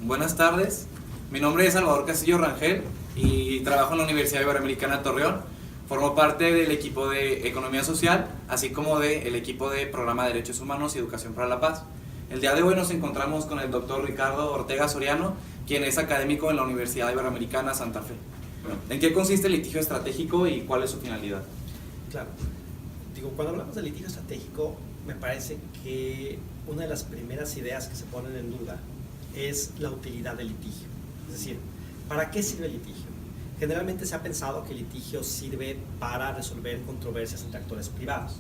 Buenas tardes, mi nombre es Salvador Castillo Rangel y trabajo en la Universidad Iberoamericana Torreón. Formo parte del equipo de Economía Social, así como del equipo de Programa de Derechos Humanos y Educación para la Paz. El día de hoy nos encontramos con el doctor Ricardo Ortega Soriano, quien es académico en la Universidad Iberoamericana Santa Fe. ¿En qué consiste el litigio estratégico y cuál es su finalidad? Claro, cuando hablamos de litigio estratégico, me parece que una de las primeras ideas que se ponen en duda es la utilidad del litigio. Es decir, ¿para qué sirve el litigio? Generalmente se ha pensado que el litigio sirve para resolver controversias entre actores privados,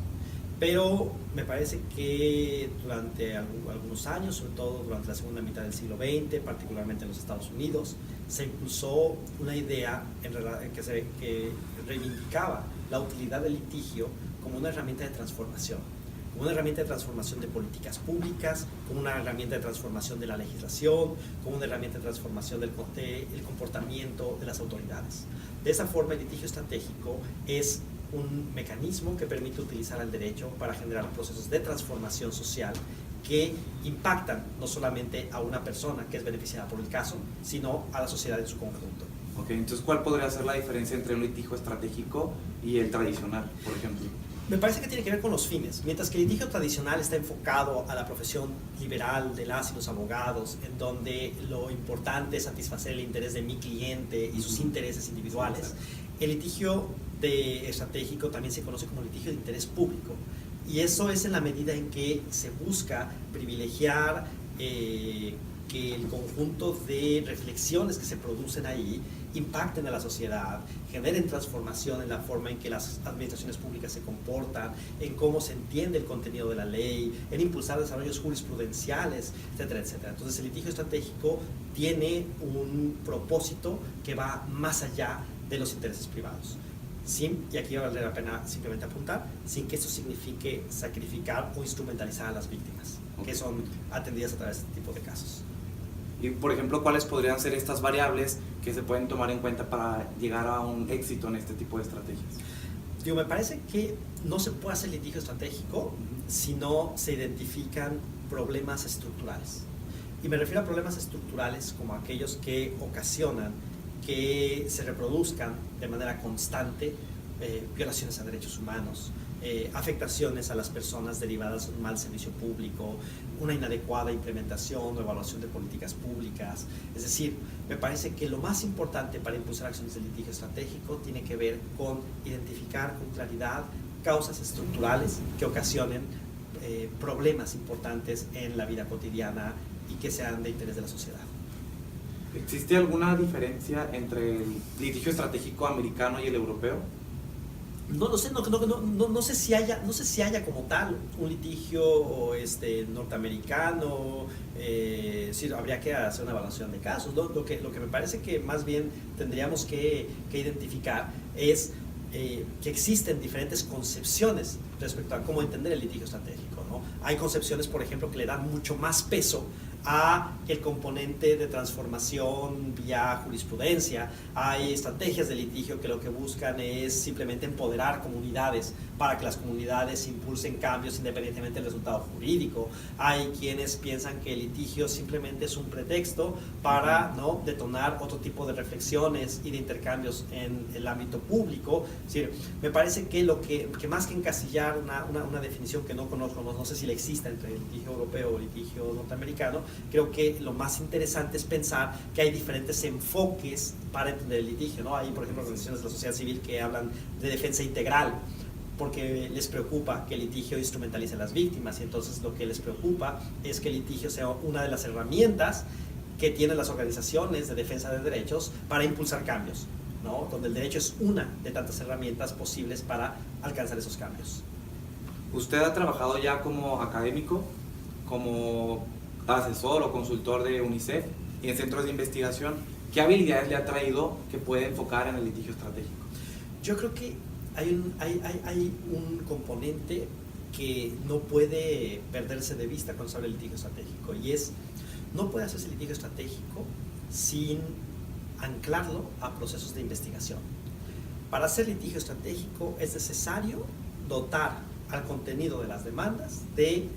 pero me parece que durante algunos años, sobre todo durante la segunda mitad del siglo XX, particularmente en los Estados Unidos, se impulsó una idea que reivindicaba la utilidad del litigio como una herramienta de transformación, como una herramienta de transformación de políticas públicas, como una herramienta de transformación de la legislación, como una herramienta de transformación del comportamiento de las autoridades. De esa forma, el litigio estratégico es un mecanismo que permite utilizar el derecho para generar procesos de transformación social que impactan no solamente a una persona que es beneficiada por el caso, sino a la sociedad en su conjunto. Ok, entonces, ¿cuál podría ser la diferencia entre un litigio estratégico y el tradicional, por ejemplo? Me parece que tiene que ver con los fines. Mientras que el litigio tradicional está enfocado a la profesión liberal de las y los abogados, en donde lo importante es satisfacer el interés de mi cliente y sus intereses individuales, el litigio estratégico también se conoce como litigio de interés público. Y eso es en la medida en que se busca privilegiar que el conjunto de reflexiones que se producen ahí impacten a la sociedad, generen transformación en la forma en que las administraciones públicas se comportan, en cómo se entiende el contenido de la ley, en impulsar desarrollos jurisprudenciales, etcétera, etcétera. Entonces el litigio estratégico tiene un propósito que va más allá de los intereses privados. Y aquí vale la pena simplemente apuntar, sin que eso signifique sacrificar o instrumentalizar a las víctimas, que son atendidas a través de este tipo de casos. Y, por ejemplo, ¿cuáles podrían ser estas variables que se pueden tomar en cuenta para llegar a un éxito en este tipo de estrategias? Me parece que no se puede hacer litigio estratégico si no se identifican problemas estructurales. Y me refiero a problemas estructurales como aquellos que ocasionan que se reproduzcan de manera constante violaciones a derechos humanos, afectaciones a las personas derivadas de un mal servicio público, una inadecuada implementación o evaluación de políticas públicas. Es decir, me parece que lo más importante para impulsar acciones de litigio estratégico tiene que ver con identificar con claridad causas estructurales que ocasionen problemas importantes en la vida cotidiana y que sean de interés de la sociedad. ¿Existe alguna diferencia entre el litigio estratégico americano y el europeo? No lo sé, no sé si haya como tal un litigio norteamericano. Sí, habría que hacer una evaluación de casos. Lo que me parece que más bien tendríamos que identificar es que existen diferentes concepciones respecto a cómo entender el litigio estratégico, ¿no? Hay concepciones, por ejemplo, que le dan mucho más peso a el componente de transformación vía jurisprudencia. Hay estrategias de litigio que lo que buscan es simplemente empoderar comunidades para que las comunidades impulsen cambios independientemente del resultado jurídico. Hay quienes piensan que el litigio simplemente es un pretexto para detonar otro tipo de reflexiones y de intercambios en el ámbito público. Es decir, me parece que lo que más que encasillar una definición que no conozco, no sé si la existe entre el litigio europeo o el litigio norteamericano, creo que lo más interesante es pensar que hay diferentes enfoques para entender el litigio, ¿no? Hay, por ejemplo, organizaciones de la sociedad civil que hablan de defensa integral, porque les preocupa que el litigio instrumentalice a las víctimas, y entonces lo que les preocupa es que el litigio sea una de las herramientas que tienen las organizaciones de defensa de derechos para impulsar cambios, ¿no? Donde el derecho es una de tantas herramientas posibles para alcanzar esos cambios. ¿Usted ha trabajado ya como académico, como asesor o consultor de UNICEF y en centros de investigación? ¿Qué habilidades le ha traído que puede enfocar en el litigio estratégico? Yo creo que hay un componente que no puede perderse de vista cuando se habla de litigio estratégico, y es, no puede hacerse litigio estratégico sin anclarlo a procesos de investigación. Para hacer litigio estratégico es necesario dotar al contenido de las demandas de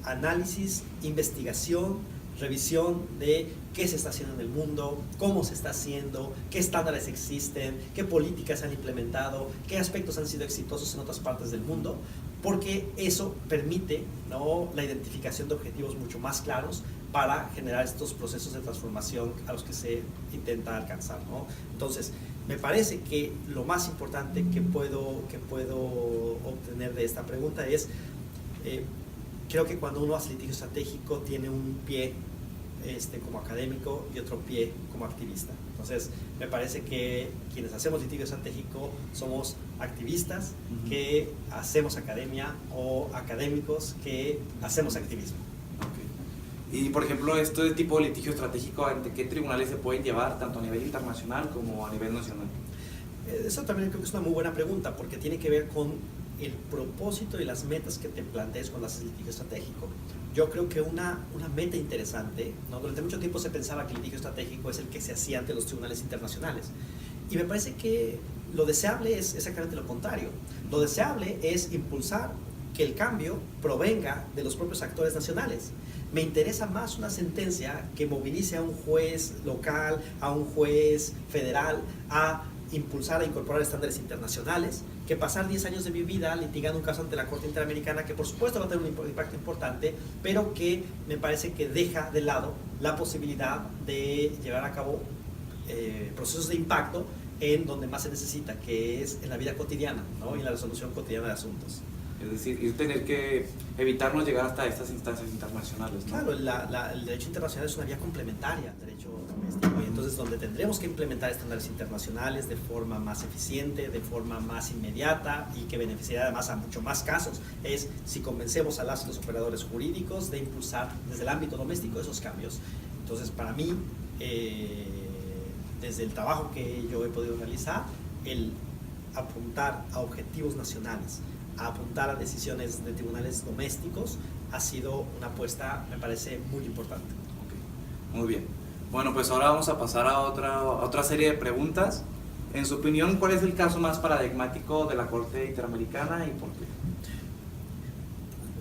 análisis, investigación, revisión de qué se está haciendo en el mundo, cómo se está haciendo, qué estándares existen, qué políticas se han implementado, qué aspectos han sido exitosos en otras partes del mundo, porque eso permite, ¿no?, la identificación de objetivos mucho más claros para generar estos procesos de transformación a los que se intenta alcanzar, ¿no? Entonces, me parece que lo más importante que puedo obtener de esta pregunta es, creo que cuando uno hace litigio estratégico tiene un pie como académico y otro pie como activista. Entonces, me parece que quienes hacemos litigio estratégico somos activistas que hacemos academia o académicos que hacemos activismo. Okay. Y, por ejemplo, este tipo de litigio estratégico, ¿ante qué tribunales se pueden llevar, tanto a nivel internacional como a nivel nacional? Eso también creo que es una muy buena pregunta, porque tiene que ver con el propósito y las metas que te plantees cuando haces litigio estratégico. Yo creo que una meta interesante, ¿no? Durante mucho tiempo se pensaba que el litigio estratégico es el que se hacía ante los tribunales internacionales. Y me parece que lo deseable es exactamente lo contrario. Lo deseable es impulsar que el cambio provenga de los propios actores nacionales. Me interesa más una sentencia que movilice a un juez local, a un juez federal, a impulsar a incorporar estándares internacionales, que pasar 10 años de mi vida litigando un caso ante la Corte Interamericana, que por supuesto va a tener un impacto importante, pero que me parece que deja de lado la posibilidad de llevar a cabo procesos de impacto en donde más se necesita, que es en la vida cotidiana, ¿no?, y en la resolución cotidiana de asuntos. Es decir, y tener que evitarnos llegar hasta estas instancias internacionales, ¿no? Claro, el derecho internacional es una vía complementaria al derecho doméstico, y entonces donde tendremos que implementar estándares internacionales de forma más eficiente, de forma más inmediata y que beneficiará además a mucho más casos, es si convencemos a las y los operadores jurídicos de impulsar desde el ámbito doméstico esos cambios. Entonces, para mí, desde el trabajo que yo he podido realizar, el apuntar a objetivos nacionales, a apuntar a decisiones de tribunales domésticos, ha sido una apuesta, me parece, muy importante. Okay. Muy bien. Bueno, pues ahora vamos a pasar a otra serie de preguntas. En su opinión, ¿cuál es el caso más paradigmático de la Corte Interamericana y por qué?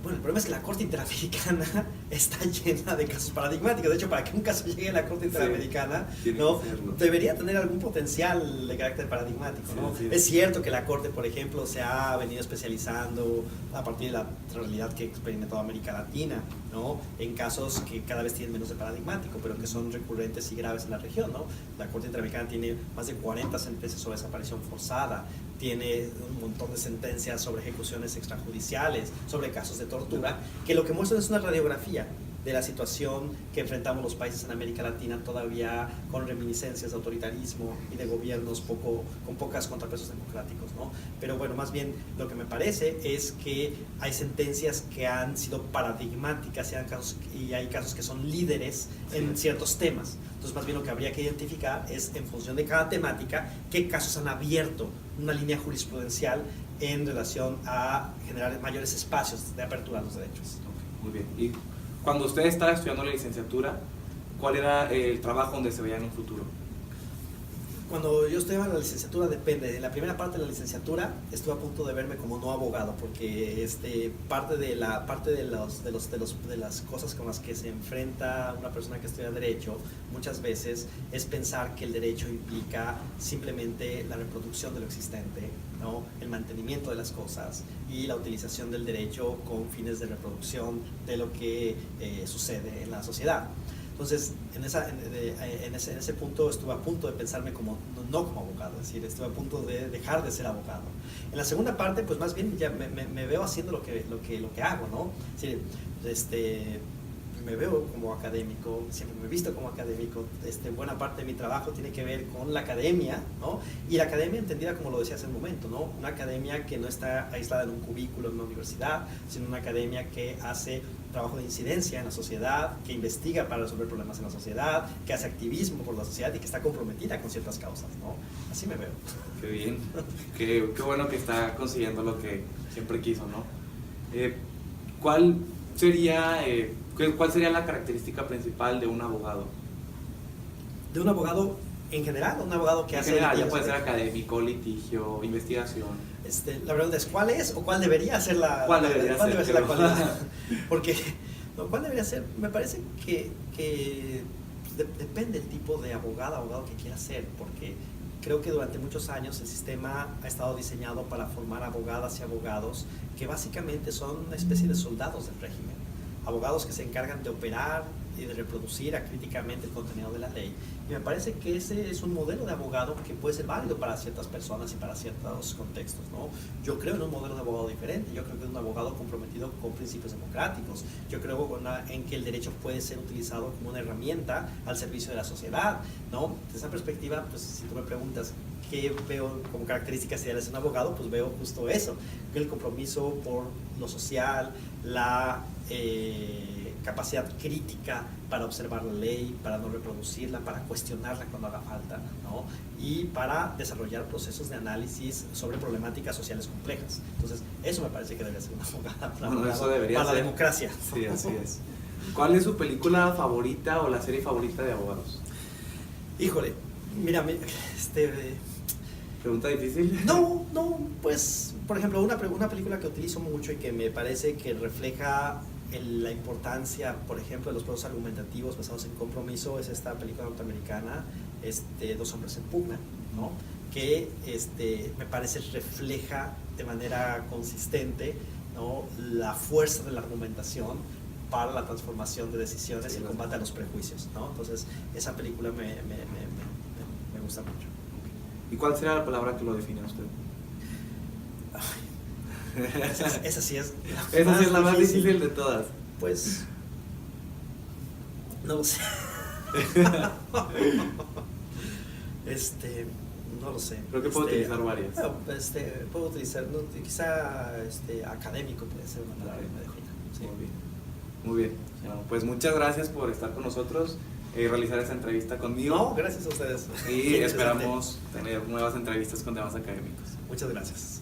Bueno, el problema es que la Corte Interamericana está llena de casos paradigmáticos. De hecho, para que un caso llegue a la Corte Interamericana, sí, ¿no?, debería tener algún potencial de carácter paradigmático, ¿no? Sí. Es cierto que la Corte, por ejemplo, se ha venido especializando a partir de la realidad que ha experimentado América Latina, ¿no?, en casos que cada vez tienen menos de paradigmático, pero que son recurrentes y graves en la región, ¿no? La Corte Interamericana tiene más de 40 sentencias sobre desaparición forzada, tiene un montón de sentencias sobre ejecuciones extrajudiciales, sobre casos de tortura, que lo que muestran es una radiografía de la situación que enfrentamos los países en América Latina, todavía con reminiscencias de autoritarismo y de gobiernos con pocas contrapesos democráticos, ¿no? Pero bueno, más bien lo que me parece es que hay sentencias que han sido paradigmáticas y hay casos que son líderes en ciertos temas. Entonces, más bien lo que habría que identificar es, en función de cada temática, qué casos han abierto una línea jurisprudencial en relación a generar mayores espacios de apertura a los derechos. Okay, muy bien. Y cuando usted estaba estudiando la licenciatura, ¿cuál era el trabajo donde se veía en un futuro? Cuando yo estudiaba la licenciatura, depende. En la primera parte de la licenciatura estuve a punto de verme como no abogado, porque parte de las cosas con las que se enfrenta una persona que estudia derecho muchas veces es pensar que el derecho implica simplemente la reproducción de lo existente, ¿no?, el mantenimiento de las cosas y la utilización del derecho con fines de reproducción de lo que sucede en la sociedad. Entonces, en ese punto estuve a punto de pensarme como no como abogado, es decir, estuve a punto de dejar de ser abogado. En la segunda parte, pues más bien ya me veo haciendo lo que hago, ¿no? Es decir, me veo como académico, siempre me he visto como académico. Buena parte de mi trabajo tiene que ver con la academia, ¿no? Y la academia entendida como lo decía hace un momento, ¿no? Una academia que no está aislada en un cubículo en una universidad, sino una academia que hace trabajo de incidencia en la sociedad, que investiga para resolver problemas en la sociedad, que hace activismo por la sociedad y que está comprometida con ciertas causas, ¿no? Así me veo. Qué bien, qué bueno que está consiguiendo lo que siempre quiso, ¿no? ¿Cuál sería la característica principal de un abogado? ¿De un abogado en general o un abogado que hace...? En general, ya puede ser académico, litigio, investigación. La pregunta es, ¿cuál es o cuál debería ser la ¿Cuál debería ser la cualidad? Porque ¿Cuál debería ser? Me parece que depende del tipo de abogado que quiera ser, porque creo que durante muchos años el sistema ha estado diseñado para formar abogadas y abogados que básicamente son una especie de soldados del régimen. Abogados que se encargan de operar y de reproducir acríticamente el contenido de la ley. Y me parece que ese es un modelo de abogado que puede ser válido para ciertas personas y para ciertos contextos, ¿no? Yo creo en un modelo de abogado diferente. Yo creo que es un abogado comprometido con principios democráticos. Yo creo en que el derecho puede ser utilizado como una herramienta al servicio de la sociedad, ¿no? Desde esa perspectiva, pues si tú me preguntas qué veo como características ideales de un abogado, pues veo justo eso, el compromiso por lo social, la capacidad crítica para observar la ley, para no reproducirla, para cuestionarla cuando haga falta, ¿no? Y para desarrollar procesos de análisis sobre problemáticas sociales complejas. Entonces, eso me parece que debe ser una abogada, Eso debería para ser. la democracia. Sí, así es. ¿Cuál es su película favorita o la serie favorita de abogados? Híjole, mira, ¿Pregunta difícil? No, pues, por ejemplo, una película que utilizo mucho y que me parece que refleja la importancia, por ejemplo, de los procesos argumentativos basados en compromiso es esta película norteamericana, Dos hombres en pugna, ¿no? Que me parece refleja de manera consistente, ¿no?, la fuerza de la argumentación para la transformación de decisiones y el combate a los prejuicios, ¿no? Entonces, esa película me gusta mucho. ¿Y cuál será la palabra que lo define a usted? Esa sí es la más difícil de todas. Pues, no lo sé. No lo sé. Creo que puedo utilizar varias. Bueno, puedo utilizar, no, quizá académico puede ser una palabra que me defina. Sí. Muy bien. Muy bien. Bueno, pues muchas gracias por estar con nosotros y realizar esta entrevista conmigo. No, gracias a ustedes. Y esperamos tener nuevas entrevistas con temas académicos. Muchas gracias.